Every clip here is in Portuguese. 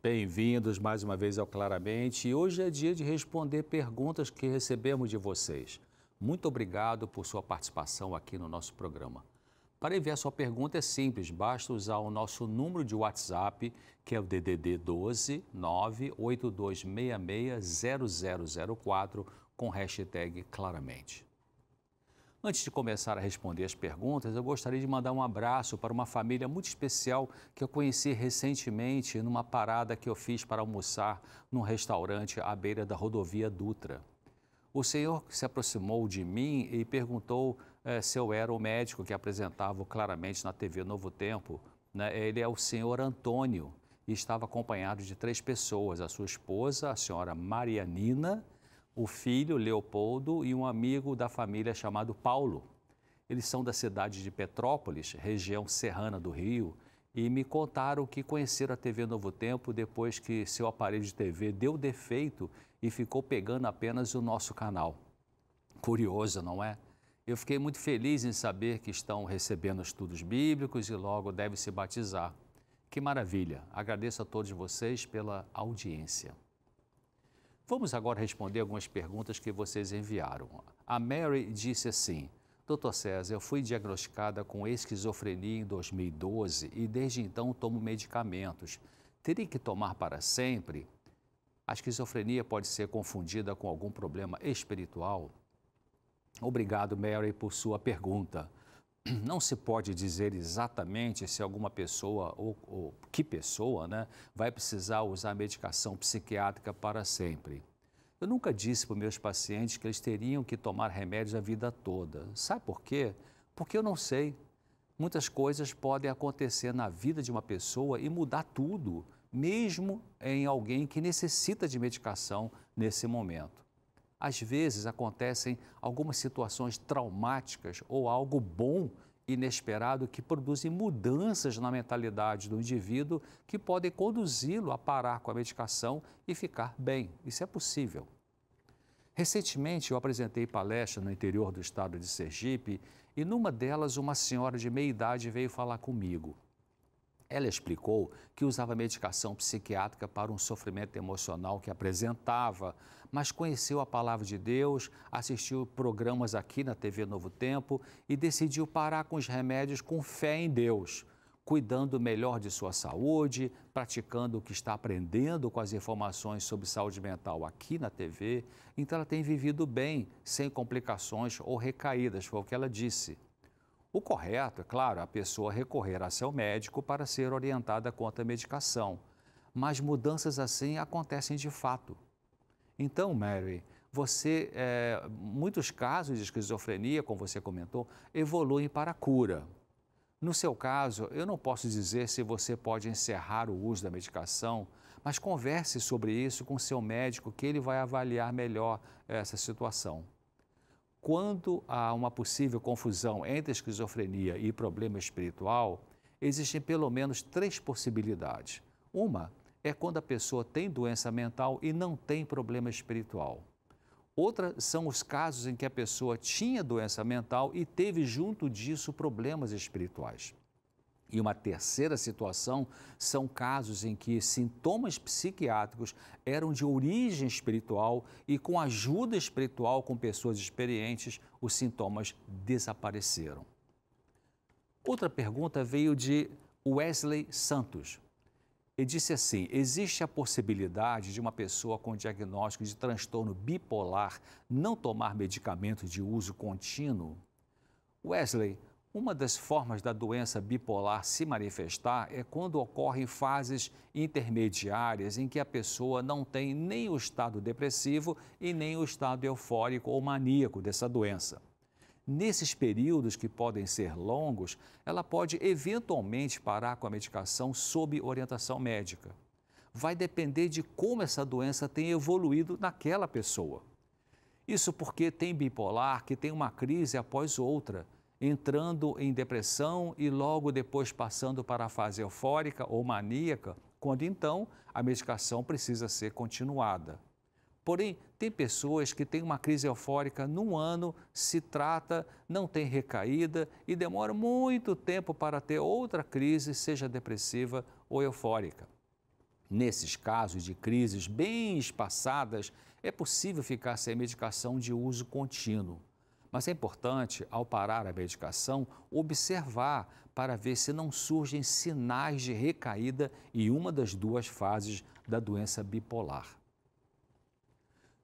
Bem-vindos mais uma vez ao Claramente. E hoje é dia de responder perguntas que recebemos de vocês. Muito obrigado por sua participação aqui no nosso programa. Para enviar sua pergunta é simples, basta usar o nosso número de WhatsApp, que é o DDD 12 982660004, com hashtag Claramente. Antes de começar a responder as perguntas, eu gostaria de mandar um abraço para uma família muito especial que eu conheci recentemente numa parada que eu fiz para almoçar num restaurante à beira da rodovia Dutra. O senhor se aproximou de mim e perguntou se eu era o médico que apresentava Claramente na TV Novo Tempo, né? Ele é o senhor Antônio e estava acompanhado de 3 pessoas, a sua esposa, a senhora Marianina, o filho Leopoldo e um amigo da família chamado Paulo. Eles são da cidade de Petrópolis, região serrana do Rio, e me contaram que conheceram a TV Novo Tempo depois que seu aparelho de TV deu defeito e ficou pegando apenas o nosso canal. Curioso, não é? Eu fiquei muito feliz em saber que estão recebendo estudos bíblicos e logo devem se batizar. Que maravilha! Agradeço a todos vocês pela audiência. Vamos agora responder algumas perguntas que vocês enviaram. A Mary disse assim: Dr. César, eu fui diagnosticada com esquizofrenia em 2012 e desde então tomo medicamentos. Teria que tomar para sempre? A esquizofrenia pode ser confundida com algum problema espiritual? Obrigado, Mary, por sua pergunta. Não se pode dizer exatamente se alguma pessoa ou que pessoa, né, vai precisar usar medicação psiquiátrica para sempre. Eu nunca disse para os meus pacientes que eles teriam que tomar remédios a vida toda. Sabe por quê? Porque eu não sei. Muitas coisas podem acontecer na vida de uma pessoa e mudar tudo, mesmo em alguém que necessita de medicação nesse momento. Às vezes acontecem algumas situações traumáticas ou algo bom, inesperado, que produzem mudanças na mentalidade do indivíduo que podem conduzi-lo a parar com a medicação e ficar bem. Isso é possível. Recentemente eu apresentei palestra no interior do estado de Sergipe e numa delas uma senhora de meia idade veio falar comigo. Ela explicou que usava medicação psiquiátrica para um sofrimento emocional que apresentava, mas conheceu a palavra de Deus, assistiu programas aqui na TV Novo Tempo e decidiu parar com os remédios com fé em Deus, cuidando melhor de sua saúde, praticando o que está aprendendo com as informações sobre saúde mental aqui na TV. Então ela tem vivido bem, sem complicações ou recaídas, foi o que ela disse. O correto, é claro, a pessoa recorrer a seu médico para ser orientada quanto à medicação, mas mudanças assim acontecem de fato. Então, Mary, muitos casos de esquizofrenia, como você comentou, evoluem para a cura. No seu caso, eu não posso dizer se você pode encerrar o uso da medicação, mas converse sobre isso com seu médico, que ele vai avaliar melhor essa situação. Quando há uma possível confusão entre esquizofrenia e problema espiritual, existem pelo menos 3 possibilidades. Uma é quando a pessoa tem doença mental e não tem problema espiritual. Outra são os casos em que a pessoa tinha doença mental e teve junto disso problemas espirituais. E uma terceira situação são casos em que sintomas psiquiátricos eram de origem espiritual e com ajuda espiritual com pessoas experientes, os sintomas desapareceram. Outra pergunta veio de Wesley Santos. Ele disse assim: existe a possibilidade de uma pessoa com diagnóstico de transtorno bipolar não tomar medicamento de uso contínuo? Wesley, uma das formas da doença bipolar se manifestar é quando ocorrem fases intermediárias em que a pessoa não tem nem o estado depressivo e nem o estado eufórico ou maníaco dessa doença. Nesses períodos, que podem ser longos, ela pode eventualmente parar com a medicação sob orientação médica. Vai depender de como essa doença tem evoluído naquela pessoa. Isso porque tem bipolar que tem uma crise após outra, entrando em depressão e logo depois passando para a fase eufórica ou maníaca, quando então a medicação precisa ser continuada. Porém, tem pessoas que têm uma crise eufórica num ano, se trata, não tem recaída e demora muito tempo para ter outra crise, seja depressiva ou eufórica. Nesses casos de crises bem espaçadas, é possível ficar sem medicação de uso contínuo. Mas é importante, ao parar a medicação, observar para ver se não surgem sinais de recaída em uma das duas fases da doença bipolar.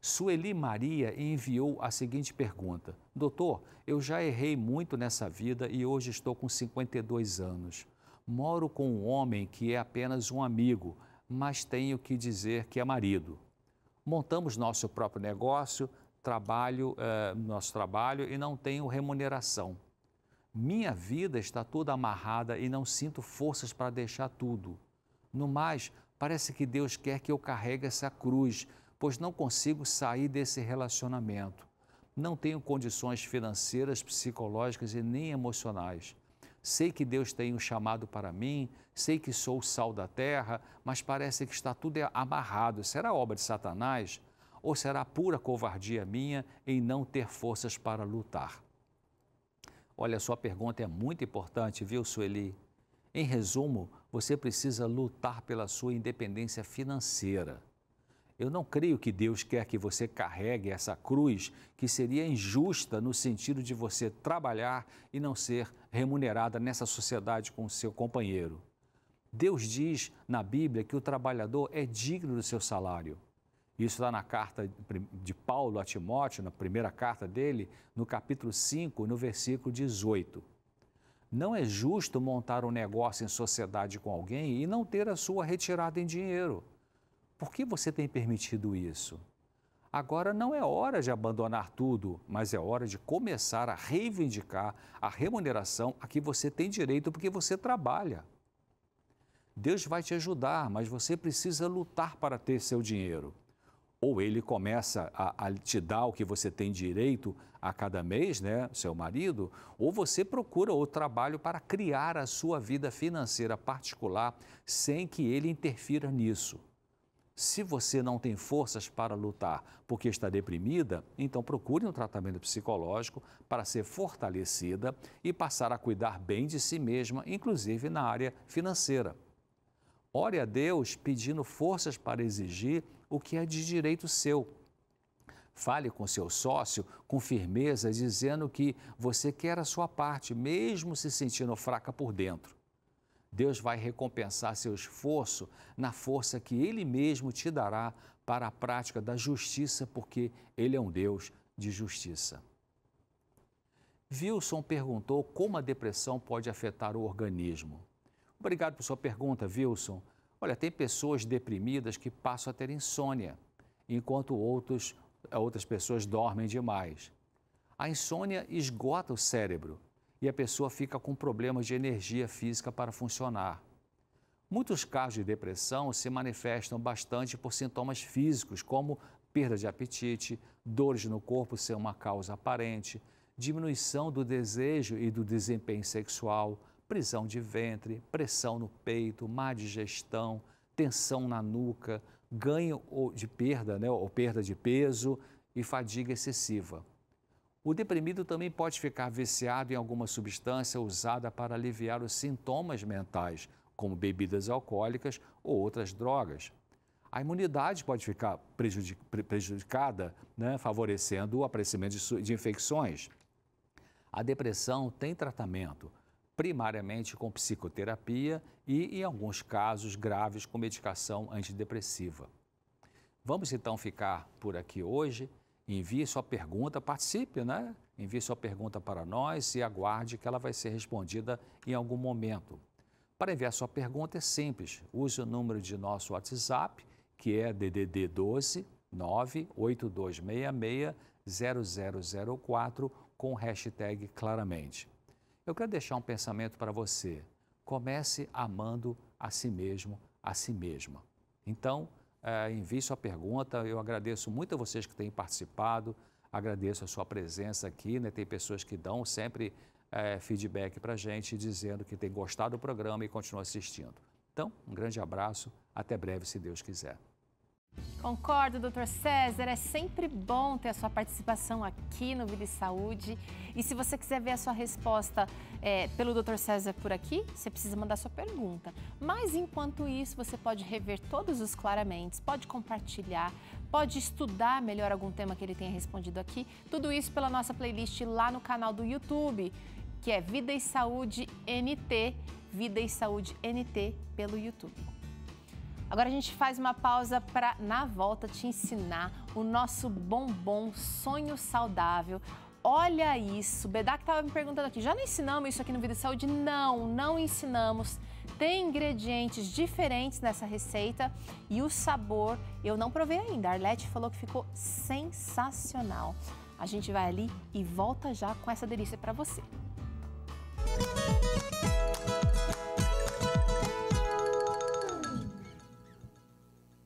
Sueli Maria enviou a seguinte pergunta: Doutor, eu já errei muito nessa vida e hoje estou com 52 anos. Moro com um homem que é apenas um amigo, mas tenho que dizer que é marido. Montamos nosso próprio negócio, nosso trabalho e não tenho remuneração. Minha vida está toda amarrada e não sinto forças para deixar tudo. No mais, parece que Deus quer que eu carregue essa cruz, pois não consigo sair desse relacionamento. Não tenho condições financeiras, psicológicas e nem emocionais. Sei que Deus tem um chamado para mim, sei que sou o sal da terra, mas parece que está tudo amarrado. Será obra de Satanás? Ou será pura covardia minha em não ter forças para lutar? Olha, sua pergunta é muito importante, viu, Sueli? Em resumo, você precisa lutar pela sua independência financeira. Eu não creio que Deus quer que você carregue essa cruz que seria injusta no sentido de você trabalhar e não ser remunerada nessa sociedade com o seu companheiro. Deus diz na Bíblia que o trabalhador é digno do seu salário. Isso está na carta de Paulo a Timóteo, na primeira carta dele, no capítulo 5, no versículo 18. Não é justo montar um negócio em sociedade com alguém e não ter a sua retirada em dinheiro. Por que você tem permitido isso? Agora não é hora de abandonar tudo, mas é hora de começar a reivindicar a remuneração a que você tem direito porque você trabalha. Deus vai te ajudar, mas você precisa lutar para ter seu dinheiro. Ou ele começa a te dar o que você tem direito a cada mês, né, seu marido, ou você procura outro trabalho para criar a sua vida financeira particular sem que ele interfira nisso. Se você não tem forças para lutar porque está deprimida, então procure um tratamento psicológico para ser fortalecida e passar a cuidar bem de si mesma, inclusive na área financeira. Ore a Deus pedindo forças para exigir o que é de direito seu. Fale com seu sócio com firmeza, dizendo que você quer a sua parte, mesmo se sentindo fraca por dentro. Deus vai recompensar seu esforço na força que Ele mesmo te dará para a prática da justiça, porque Ele é um Deus de justiça. Wilson perguntou como a depressão pode afetar o organismo. Obrigado por sua pergunta, Wilson. Olha, tem pessoas deprimidas que passam a ter insônia, enquanto outras pessoas dormem demais. A insônia esgota o cérebro e a pessoa fica com problemas de energia física para funcionar. Muitos casos de depressão se manifestam bastante por sintomas físicos, como perda de apetite, dores no corpo sem uma causa aparente, diminuição do desejo e do desempenho sexual, prisão de ventre, pressão no peito, má digestão, tensão na nuca, ganho de perda, ou perda de peso e fadiga excessiva. O deprimido também pode ficar viciado em alguma substância usada para aliviar os sintomas mentais, como bebidas alcoólicas ou outras drogas. A imunidade pode ficar prejudicada, favorecendo o aparecimento de infecções. A depressão tem tratamento, primariamente com psicoterapia e, em alguns casos graves, com medicação antidepressiva. Vamos então ficar por aqui hoje. Envie sua pergunta, participe, Envie sua pergunta para nós e aguarde que ela vai ser respondida em algum momento. Para enviar sua pergunta é simples, use o número de nosso WhatsApp, que é DDD 12 98266 0004 com o hashtag Claramente. Eu quero deixar um pensamento para você. Comece amando a si mesmo, a si mesma. Então, envie sua pergunta. Eu agradeço muito a vocês que têm participado, agradeço a sua presença aqui, Tem pessoas que dão sempre feedback para a gente, dizendo que tem gostado do programa e continuam assistindo. Então, um grande abraço, até breve, se Deus quiser. Concordo, doutor César. É sempre bom ter a sua participação aqui no Vida e Saúde. E se você quiser ver a sua resposta pelo doutor César por aqui, você precisa mandar sua pergunta. Mas enquanto isso, você pode rever todos os claramente, pode compartilhar, pode estudar melhor algum tema que ele tenha respondido aqui. Tudo isso pela nossa playlist lá no canal do YouTube, que é Vida e Saúde NT, Vida e Saúde NT pelo YouTube. Agora a gente faz uma pausa para, na volta, te ensinar o nosso bombom sonho saudável. Olha isso, Bedak estava me perguntando aqui, já não ensinamos isso aqui no Vida e Saúde? Não, não ensinamos. Tem ingredientes diferentes nessa receita e o sabor eu não provei ainda. A Arlete falou que ficou sensacional. A gente vai ali e volta já com essa delícia para você.